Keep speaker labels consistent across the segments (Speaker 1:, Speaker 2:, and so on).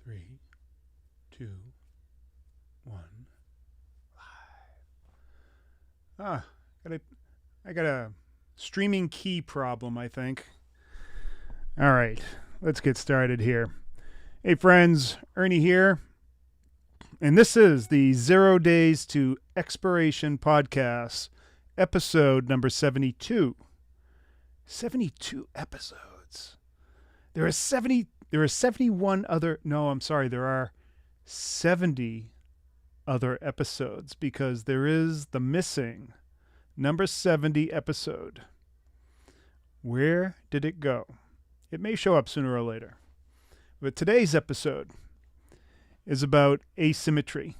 Speaker 1: 3, 2, 1. Live. I got a streaming key problem, I think. All right, let's get started here. Hey friends, Ernie here. And this is the 0 Days to Expiration podcast, episode number 72. 72 episodes. There are 71 other, no, I'm sorry, there are 70 other episodes because there is the missing number 70 episode. Where did it go? It may show up sooner or later. But today's episode is about asymmetry.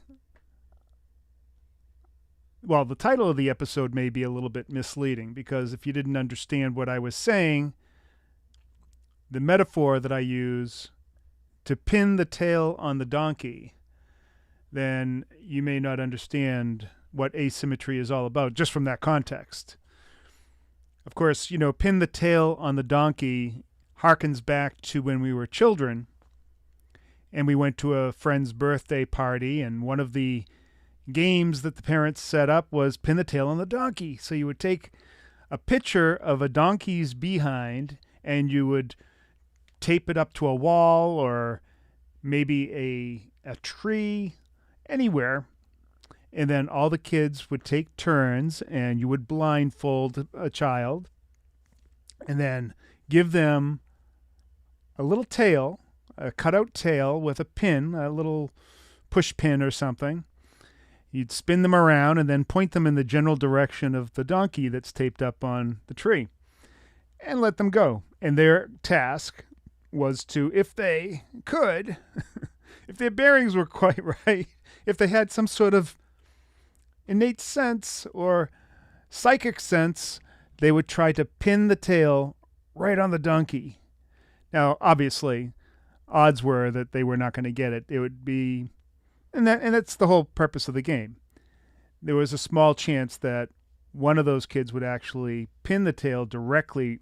Speaker 1: Well, the title of the episode may be a little bit misleading because if you didn't understand what I was saying, the metaphor that I use to pin the tail on the donkey, then you may not understand what asymmetry is all about just from that context. Of course, pin the tail on the donkey harkens back to when we were children and we went to a friend's birthday party, and one of the games that the parents set up was pin the tail on the donkey. So you would take a picture of a donkey's behind and you would tape it up to a wall or maybe a tree, anywhere. And then all the kids would take turns and you would blindfold a child and then give them a little tail, a cutout tail with a pin, a little push pin or something. You'd spin them around and then point them in the general direction of the donkey that's taped up on the tree and let them go. And their task was to, if they could, if their bearings were quite right, if they had some sort of innate sense or psychic sense, they would try to pin the tail right on the donkey. Now, obviously, odds were that they were not going to get it. It would be, and that's the whole purpose of the game. There was a small chance that one of those kids would actually pin the tail directly.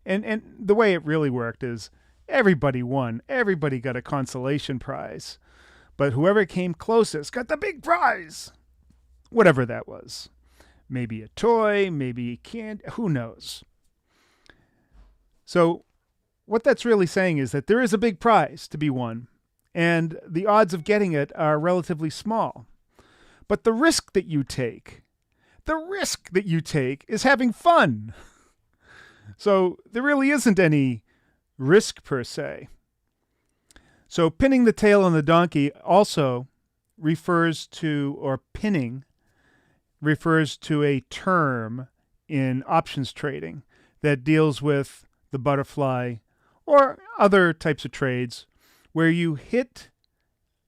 Speaker 1: And the way it really worked is everybody won. Everybody got a consolation prize. But whoever came closest got the big prize. Whatever that was. Maybe a toy, maybe candy, who knows? So what that's really saying is that there is a big prize to be won, and the odds of getting it are relatively small. But the risk that you take is having fun. So there really isn't any risk per se. So pinning the tail on the donkey also refers to, or pinning refers to a term in options trading that deals with the butterfly or other types of trades where you hit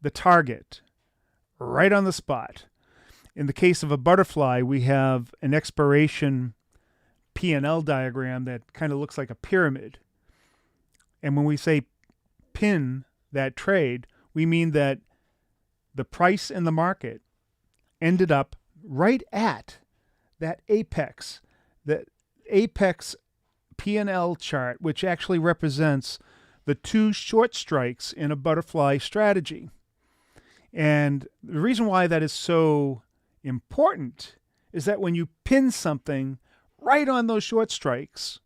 Speaker 1: the target right on the spot. In the case of a butterfly, we have an expiration P&L diagram that kind of looks like a pyramid. And when we say pin that trade, we mean that the price in the market ended up right at that apex P&L chart, which actually represents the two short strikes in a butterfly strategy. And the reason why that is so important is that when you pin something right on those short strikes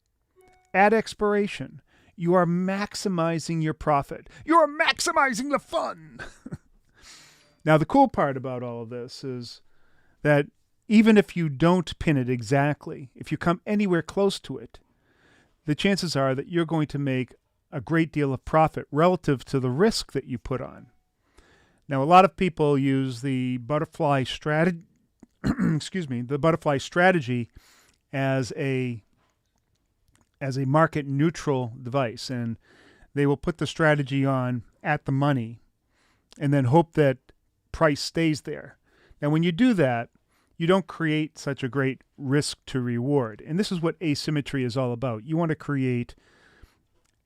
Speaker 1: at expiration, you are maximizing your profit. You are maximizing the fun. Now, the cool part about all of this is that even if you don't pin it exactly, if you come anywhere close to it, the chances are that you're going to make a great deal of profit relative to the risk that you put on. Now, a lot of people use the butterfly strategy, the butterfly strategy as a market neutral device, and they will put the strategy on at the money and then hope that price stays there. Now, when you do that, you don't create such a great risk to reward. And this is what asymmetry is all about. You want to create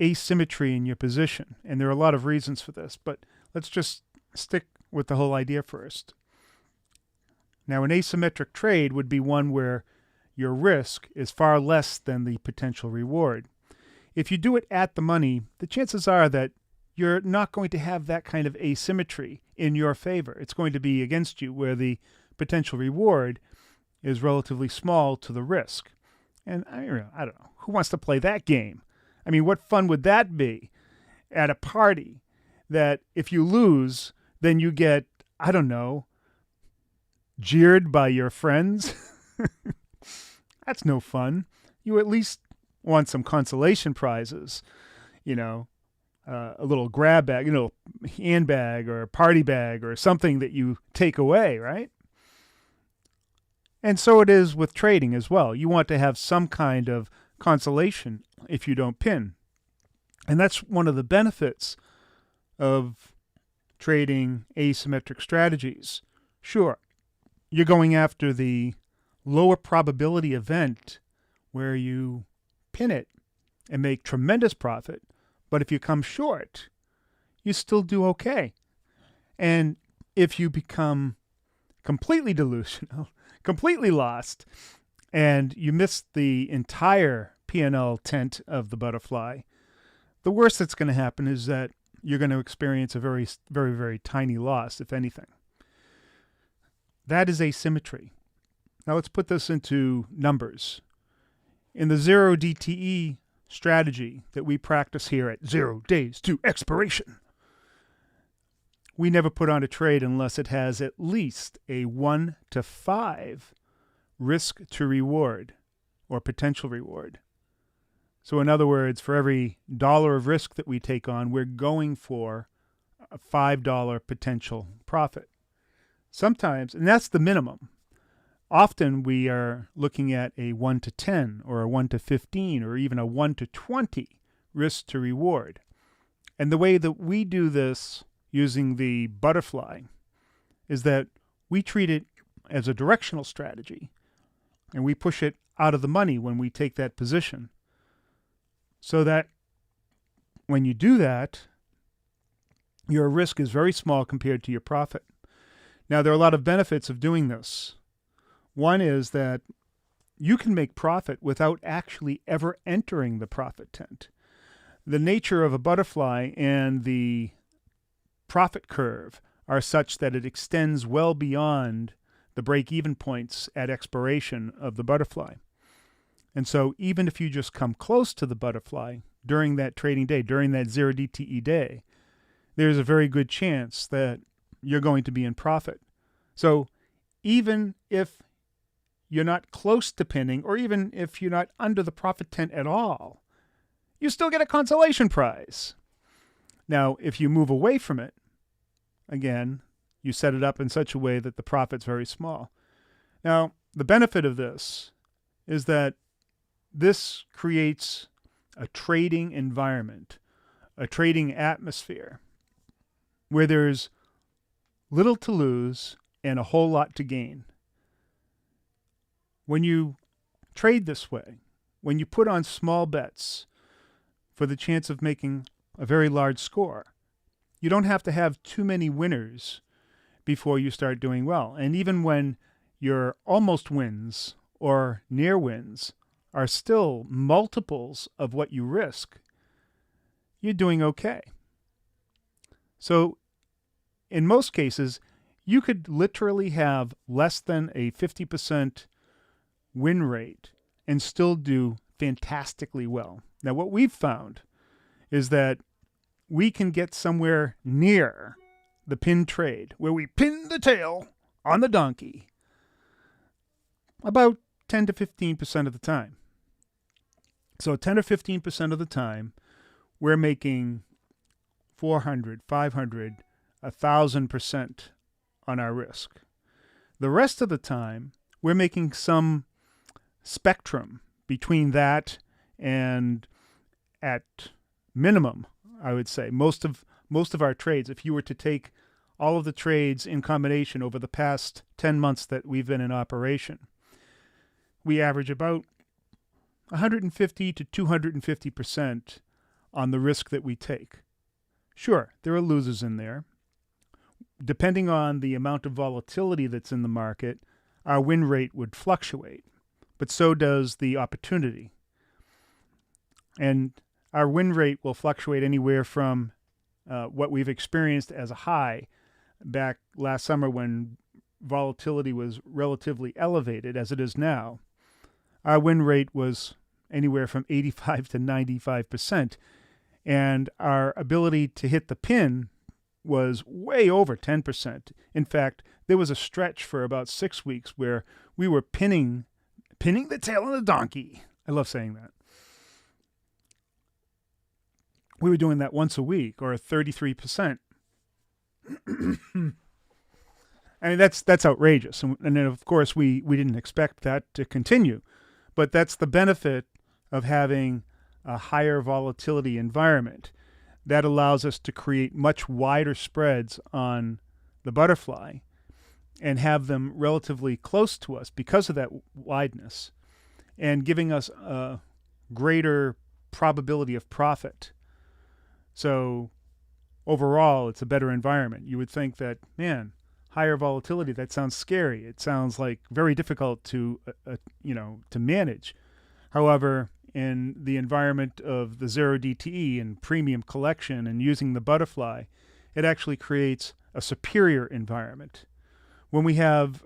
Speaker 1: asymmetry in your position. And there are a lot of reasons for this, but let's just stick with the whole idea first. Now, an asymmetric trade would be one where your risk is far less than the potential reward. If you do it at the money, the chances are that you're not going to have that kind of asymmetry in your favor. It's going to be against you, where the potential reward is relatively small to the risk. And I don't know, who wants to play that game? I mean, what fun would that be at a party, that if you lose, then you get, I don't know, jeered by your friends? That's no fun. You at least want some consolation prizes, a little grab bag, handbag or party bag or something that you take away, right? And so it is with trading as well. You want to have some kind of consolation if you don't pin. And that's one of the benefits of trading asymmetric strategies. Sure, you're going after the lower probability event where you pin it and make tremendous profit, but if you come short, you still do okay. And if you become completely delusional, completely lost, and you miss the entire P&L tent of the butterfly, the worst that's going to happen is that you're going to experience a very, very, very tiny loss, if anything. That is asymmetry. Now let's put this into numbers. In the 0 DTE strategy that we practice here at 0 days to expiration, we never put on a trade unless it has at least a 1 to 5 risk to reward or potential reward. So in other words, for every dollar of risk that we take on, we're going for a $5 potential profit. Sometimes, and that's the minimum. Often we are looking at a 1 to 10 or a 1 to 15 or even a 1 to 20 risk to reward. And the way that we do this using the butterfly is that we treat it as a directional strategy, and we push it out of the money when we take that position. So that when you do that, your risk is very small compared to your profit. Now, there are a lot of benefits of doing this. One is that you can make profit without actually ever entering the profit tent. The nature of a butterfly and the profit curve are such that it extends well beyond the break-even points at expiration of the butterfly. And so even if you just come close to the butterfly during that trading day, during that 0 DTE day, there's a very good chance that you're going to be in profit. So even if you're not close to pinning, or even if you're not under the profit tent at all, you still get a consolation prize. Now, if you move away from it, again, you set it up in such a way that the profit's very small. Now, the benefit of this is that this creates a trading environment, a trading atmosphere, where there's little to lose and a whole lot to gain. When you trade this way, when you put on small bets for the chance of making a very large score, you don't have to have too many winners before you start doing well. And even when your almost wins or near wins are still multiples of what you risk, you're doing okay. So in most cases, you could literally have less than a 50% win rate and still do fantastically well. Now, what we've found is that we can get somewhere near the pin trade, where we pin the tail on the donkey, about 10 to 15% of the time. So 10 or 15% of the time, we're making 400, 500, 1,000% on our risk. The rest of the time, we're making some spectrum between that and, at minimum, I would say, most of our trades, if you were to take all of the trades in combination over the past 10 months that we've been in operation, we average about 150 to 250% on the risk that we take. Sure, there are losers in there. Depending on the amount of volatility that's in the market, our win rate would fluctuate, but so does the opportunity. And our win rate will fluctuate anywhere from what we've experienced as a high back last summer when volatility was relatively elevated as it is now, our win rate was anywhere from 85 to 95%. And our ability to hit the pin was way over 10%. In fact, there was a stretch for about 6 weeks where we were pinning the tail on the donkey. I love saying that. We were doing that once a week, or 33%. I mean, that's outrageous. And then, of course, we didn't expect that to continue. But that's the benefit of having a higher volatility environment. That allows us to create much wider spreads on the butterfly and have them relatively close to us because of that wideness, and giving us a greater probability of profit. So overall, it's a better environment. You would think that, man, higher volatility, that sounds scary. It sounds like very difficult to manage. However, in the environment of the zero DTE and premium collection and using the butterfly, it actually creates a superior environment. When we have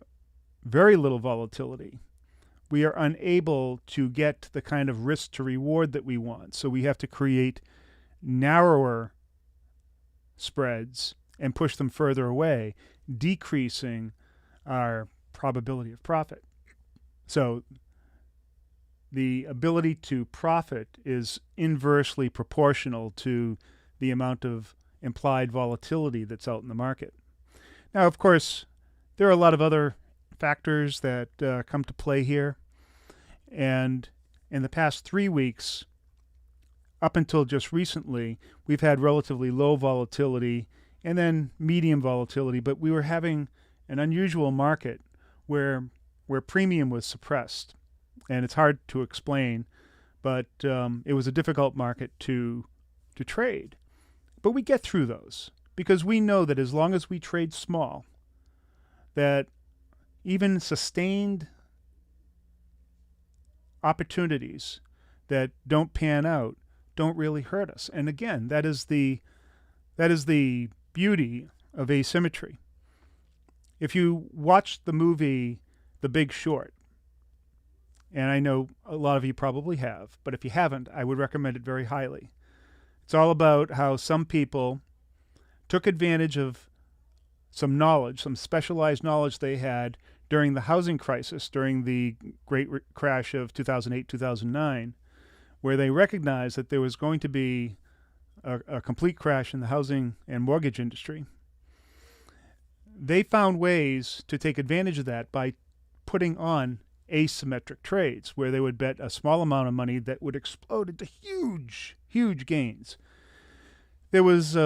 Speaker 1: very little volatility, we are unable to get the kind of risk to reward that we want. So we have to create narrower spreads and push them further away, decreasing our probability of profit. So the ability to profit is inversely proportional to the amount of implied volatility that's out in the market. Now, of course, there are a lot of other factors that come to play here. And in the past 3 weeks, up until just recently, we've had relatively low volatility and then medium volatility, but we were having an unusual market where premium was suppressed. And it's hard to explain, but it was a difficult market to trade. But we get through those because we know that as long as we trade small, that even sustained opportunities that don't pan out don't really hurt us. And again, that is the beauty of asymmetry. If you watch the movie The Big Short, and I know a lot of you probably have, but if you haven't, I would recommend it very highly. It's all about how some people took advantage of some knowledge, some specialized knowledge they had during the housing crisis, during the great crash of 2008, 2009, where they recognized that there was going to be a complete crash in the housing and mortgage industry. They found ways to take advantage of that by putting on asymmetric trades, where they would bet a small amount of money that would explode into huge, huge gains. There was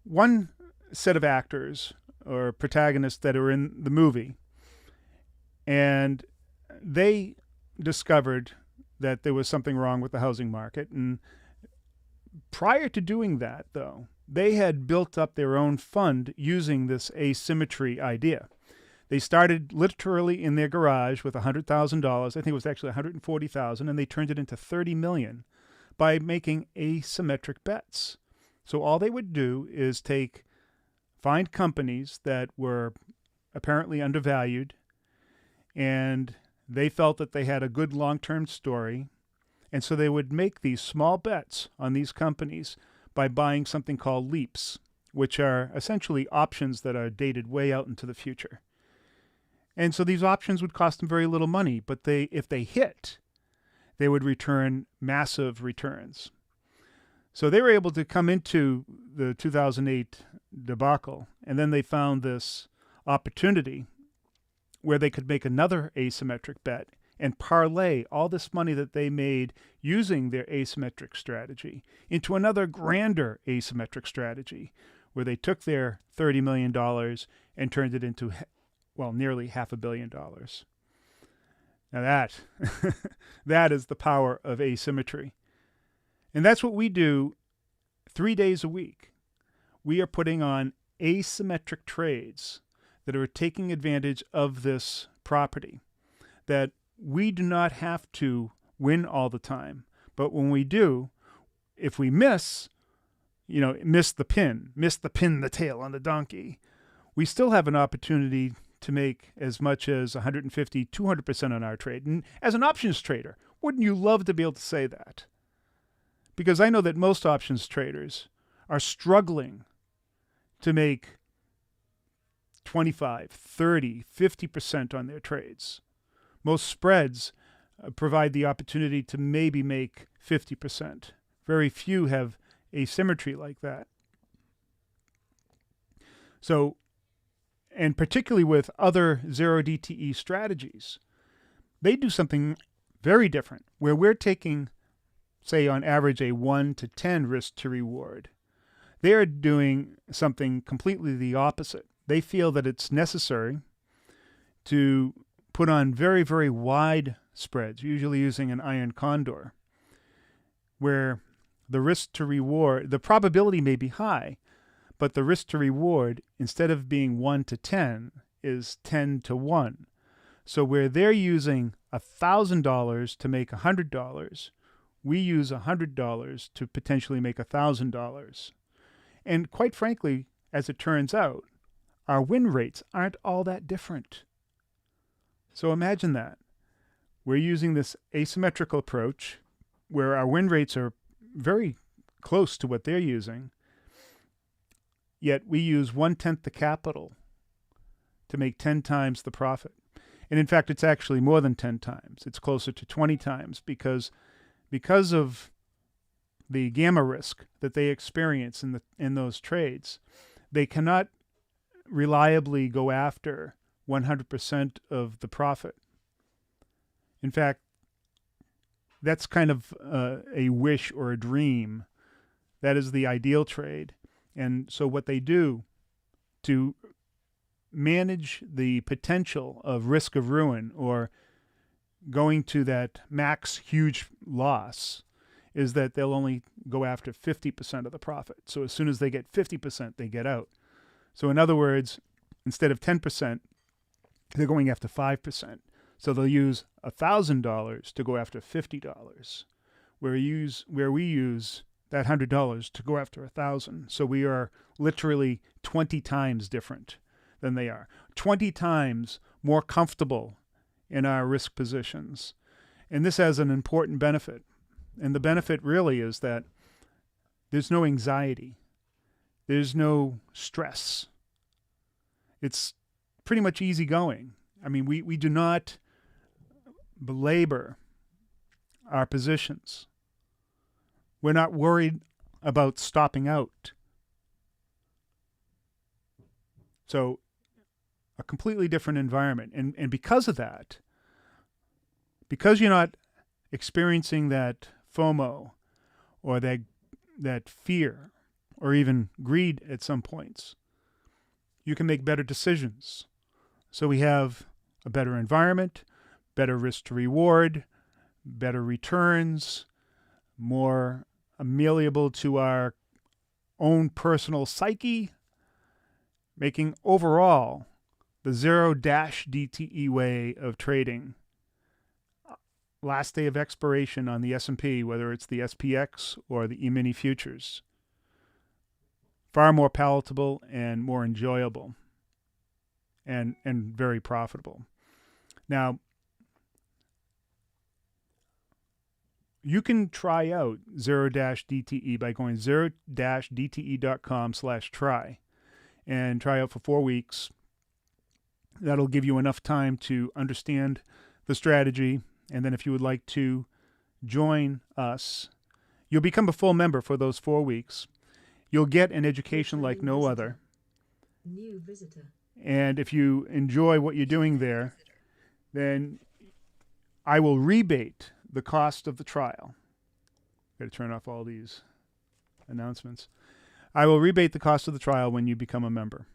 Speaker 1: one set of actors or protagonists that are in the movie, and they discovered that there was something wrong with the housing market. And prior to doing that, though, they had built up their own fund using this asymmetry idea. They started literally in their garage with $100,000. I think it was actually $140,000, and they turned it into $30 million by making asymmetric bets. So all they would do is find companies that were apparently undervalued, and they felt that they had a good long-term story, and so they would make these small bets on these companies by buying something called leaps, which are essentially options that are dated way out into the future. And so these options would cost them very little money, but if they hit, they would return massive returns. So they were able to come into the 2008 debacle, and then they found this opportunity where they could make another asymmetric bet and parlay all this money that they made using their asymmetric strategy into another grander asymmetric strategy, where they took their $30 million and turned it into, nearly $500 million. Now that is the power of asymmetry. And that's what we do 3 days a week. We are putting on asymmetric trades that are taking advantage of this property, that we do not have to win all the time. But when we do, if we miss, miss the pin the tail on the donkey, we still have an opportunity to make as much as 150, 200% on our trade. And as an options trader, wouldn't you love to be able to say that? Because I know that most options traders are struggling to make 25, 30, 50% on their trades. Most spreads provide the opportunity to maybe make 50%. Very few have asymmetry like that. So, and particularly with other zero DTE strategies, they do something very different, where we're taking, say, on average, a 1 to 10 risk to reward. They're doing something completely the opposite. They feel that it's necessary to put on very, very wide spreads, usually using an iron condor, where the risk to reward, the probability may be high, but the risk to reward, instead of being 1 to 10, is 10 to 1. So where they're using $1,000 to make $100, we use $100 to potentially make $1,000. And quite frankly, as it turns out, our win rates aren't all that different. So imagine that. We're using this asymmetrical approach where our win rates are very close to what they're using, yet we use 1/10 the capital to make 10 times the profit. And in fact, it's actually more than 10 times. It's closer to 20 times because of the gamma risk that they experience in those trades. They cannot reliably go after 100% of the profit. In fact, that's kind of a wish or a dream. That is the ideal trade. And so what they do to manage the potential of risk of ruin or going to that max huge loss is that they'll only go after 50% of the profit. So as soon as they get 50%, they get out. So in other words, instead of 10%, they're going after 5%. So they'll use $1,000 to go after $50, where we use that $100 to go after 1,000. So we are literally 20 times different than they are. 20 times more comfortable in our risk positions. And this has an important benefit. And the benefit really is that there's no anxiety. There's no stress. It's pretty much easygoing. I mean, we do not belabor our positions. We're not worried about stopping out. So a completely different environment. And because of that, because you're not experiencing that FOMO or that fear or even greed at some points, you can make better decisions. So we have a better environment, better risk to reward, better returns, more amenable to our own personal psyche, making overall the zero-DTE way of trading last day of expiration on the S&P, whether it's the SPX or the E-mini futures, far more palatable and more enjoyable and very profitable. Now, you can try out zero-DTE by going zero-DTE.com/try and try out for 4 weeks. That'll give you enough time to understand the strategy. And then if you would like to join us, you'll become a full member for those 4 weeks. You'll get an education like no other.
Speaker 2: New visitor.
Speaker 1: And if you enjoy what you're doing there, then I will rebate the cost of the trial. Got to turn off all these announcements. I will rebate the cost of the trial when you become a member.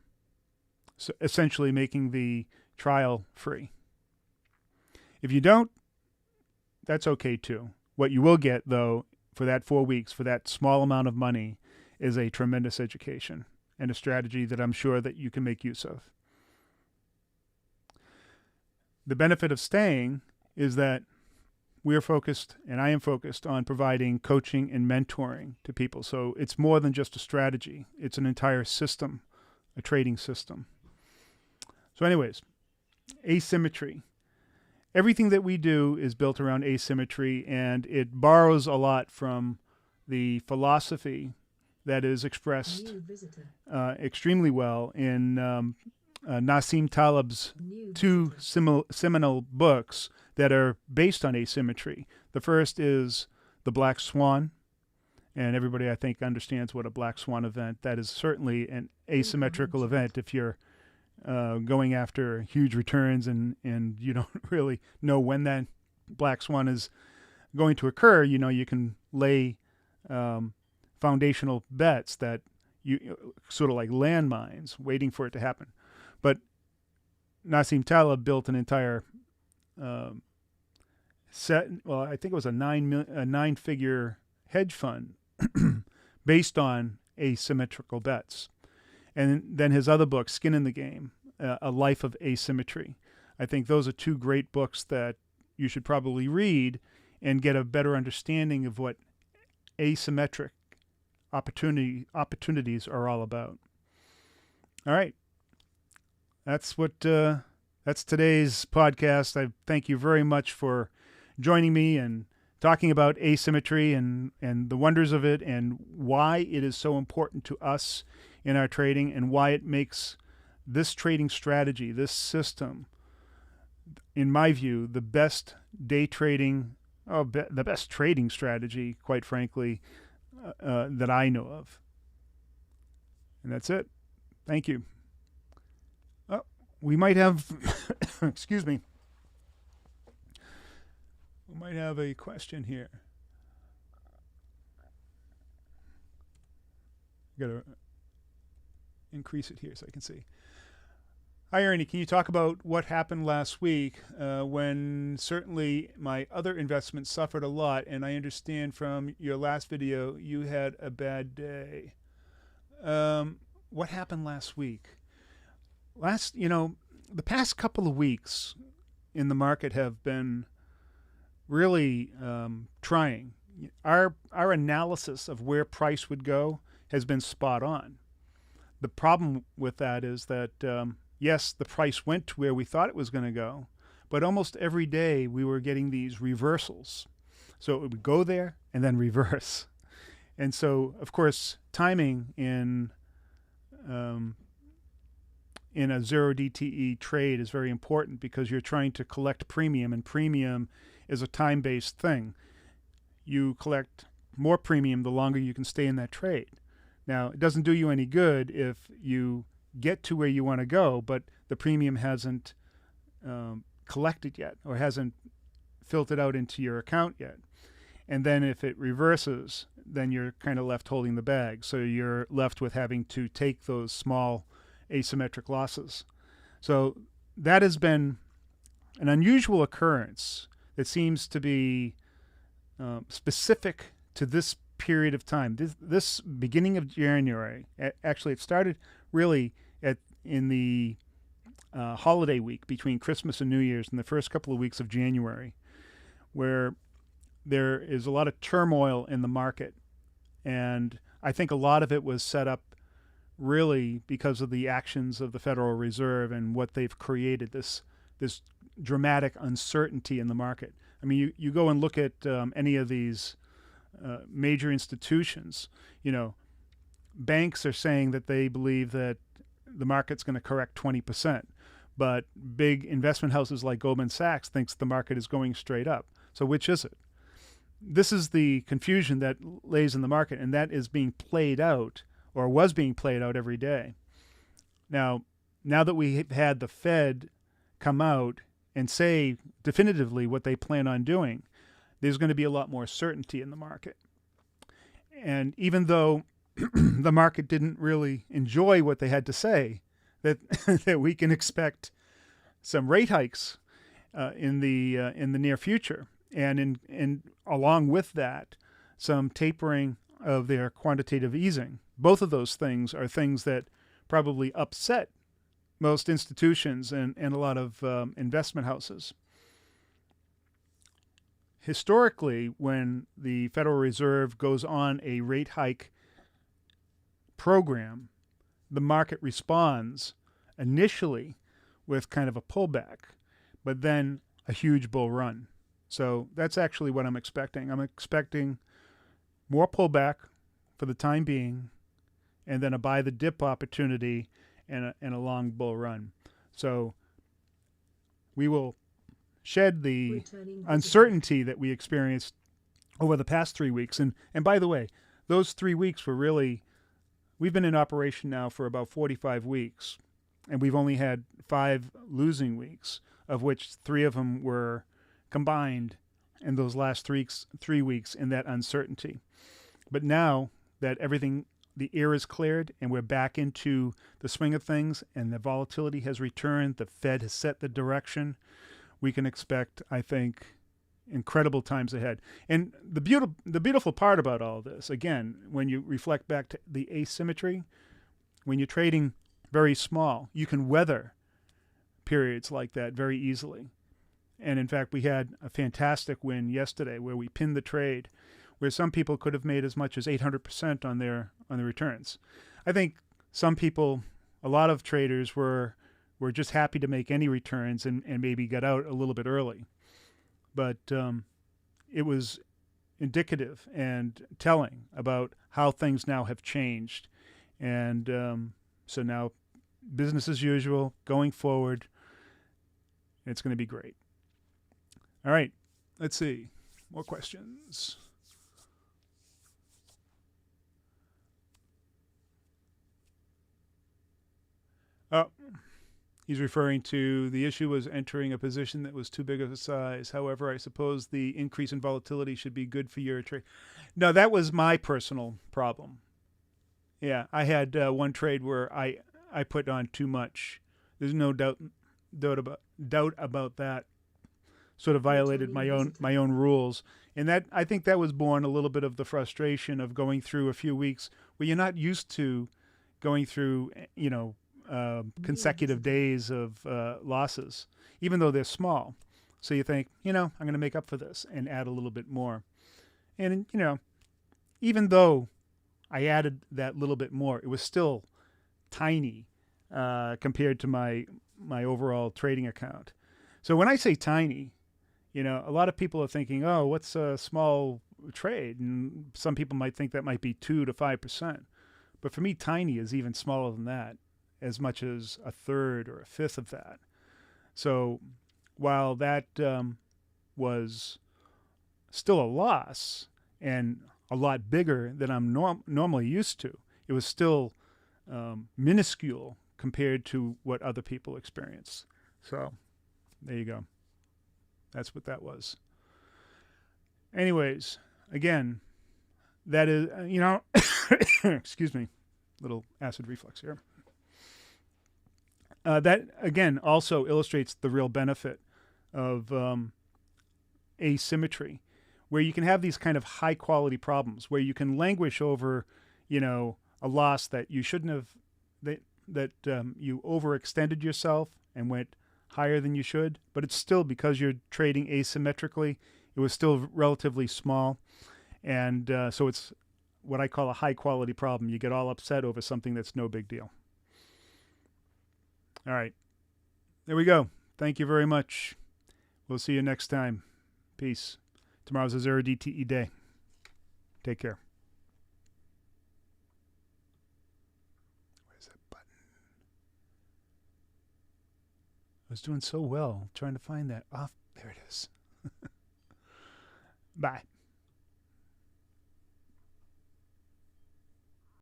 Speaker 1: So essentially making the trial free. If you don't, that's okay too. What you will get, though, for that 4 weeks, for that small amount of money, is a tremendous education and a strategy that I'm sure that you can make use of. The benefit of staying is that we are focused, and I am focused on providing coaching and mentoring to people. So it's more than just a strategy. It's an entire system, a trading system. So anyways, asymmetry. Everything that we do is built around asymmetry, and it borrows a lot from the philosophy that is expressed
Speaker 2: New visitor.
Speaker 1: extremely well in Nassim Taleb's
Speaker 2: New
Speaker 1: two
Speaker 2: visitor.
Speaker 1: seminal books that are based on asymmetry. The first is The Black Swan, and everybody I think understands what a black swan event. That is certainly an asymmetrical event if you're going after huge returns and you don't really know when that black swan is going to occur. You can lay foundational bets that you sort of like landmines waiting for it to happen. But Nassim Taleb built an entire set. Well, I think it was a nine-figure hedge fund based on asymmetrical bets. And then his other book, Skin in the Game, A Life of Asymmetry. I think those are two great books that you should probably read and get a better understanding of what asymmetric opportunities are all about. All right. That's today's podcast. I thank you very much for joining me and talking about asymmetry and the wonders of it and why it is so important to us in our trading and why it makes this trading strategy, this system, in my view, the best day trading, the best trading strategy, quite frankly, that I know of. And that's it. Thank you. Oh, we might have, excuse me, we might have a question here. Got to increase it here so I can see. Hi, Ernie. Can you talk about what happened last week when certainly my other investments suffered a lot, and I understand from your last video you had a bad day. What happened last week? The past couple of weeks in the market have been really trying. Our analysis of where price would go has been spot on. The problem with that is that, yes, the price went to where we thought it was going to go, but almost every day we were getting these reversals. So it would go there and then reverse. And so, of course, timing in a zero DTE trade is very important because you're trying to collect premium, and premium is a time-based thing. You collect more premium the longer you can stay in that trade. Now, it doesn't do you any good if you get to where you want to go, but the premium hasn't collected yet or hasn't filtered out into your account yet. And then if it reverses, then you're kind of left holding the bag. So you're left with having to take those small asymmetric losses. So that has been an unusual occurrence that seems to be specific to this period of time. This beginning of January, actually it started really in the holiday week between Christmas and New Year's in the first couple of weeks of January, where there is a lot of turmoil in the market. And I think a lot of it was set up really because of the actions of the Federal Reserve and what they've created, this dramatic uncertainty in the market. I mean, you go and look at any of these major institutions. Banks are saying that they believe that the market's going to correct 20%, but big investment houses like Goldman Sachs thinks the market is going straight up. So which is it? This is the confusion that lays in the market, and that is being played out, or was being played out every day. Now that we've had the Fed come out and say definitively what they plan on doing, there's going to be a lot more certainty in the market. And even though the market didn't really enjoy what they had to say, that that we can expect some rate hikes in the near future, and along with that, some tapering of their quantitative easing. Both of those things are things that probably upset most institutions and a lot of investment houses. historically, when the Federal Reserve goes on a rate hike program, the market responds initially with kind of a pullback, but then a huge bull run. So that's actually what I'm expecting. I'm expecting more pullback for the time being, and then a buy the dip opportunity and a long bull run. So we will shed the uncertainty that we experienced over the past 3 weeks. And by the way, those 3 weeks were really, we've been in operation now for about 45 weeks, and we've only had 5 losing weeks, of which 3 of them were combined in those last 3 weeks in that uncertainty. But now that everything, the air is cleared and we're back into the swing of things and the volatility has returned, the Fed has set the direction, we can expect, I think, incredible times ahead. And the beautiful part about all this, again, when you reflect back to the asymmetry, when you're trading very small, you can weather periods like that very easily. And in fact, we had a fantastic win yesterday where we pinned the trade, where some people could have made as much as 800% on their returns. I think some people, a lot of traders were just happy to make any returns and maybe got out a little bit early. But it was indicative and telling about how things now have changed. And so now business as usual, going forward, it's going to be great. All right, let's see. More questions. Oh, he's referring to the issue was entering a position that was too big of a size. However, I suppose the increase in volatility should be good for your trade. No, that was my personal problem. Yeah, I had one trade where I put on too much. There's no doubt about that. Sort of violated my own rules, and that I think that was born a little bit of the frustration of going through a few weeks where you're not used to going through, consecutive days of losses, even though they're small. So you think, I'm going to make up for this and add a little bit more. And, even though I added that little bit more, it was still tiny compared to my overall trading account. So when I say tiny, a lot of people are thinking, oh, what's a small trade? And some people might think that might be 2 to 5%. But for me, tiny is even smaller than that, as much as a third or a fifth of that. So while that was still a loss and a lot bigger than I'm normally used to, it was still minuscule compared to what other people experience. So there you go. That's what that was. Anyways, again, that is, excuse me, little acid reflux here. That, again, also illustrates the real benefit of asymmetry, where you can have these kind of high-quality problems, where you can languish over, a loss that you shouldn't have, that you overextended yourself and went higher than you should, but it's still, because you're trading asymmetrically, it was still relatively small. And so it's what I call a high-quality problem. You get all upset over something that's no big deal. All right. There we go. Thank you very much. We'll see you next time. Peace. Tomorrow's a 0DTE day. Take care. Where's that button? I was doing so well trying to find that off. There it is. Bye.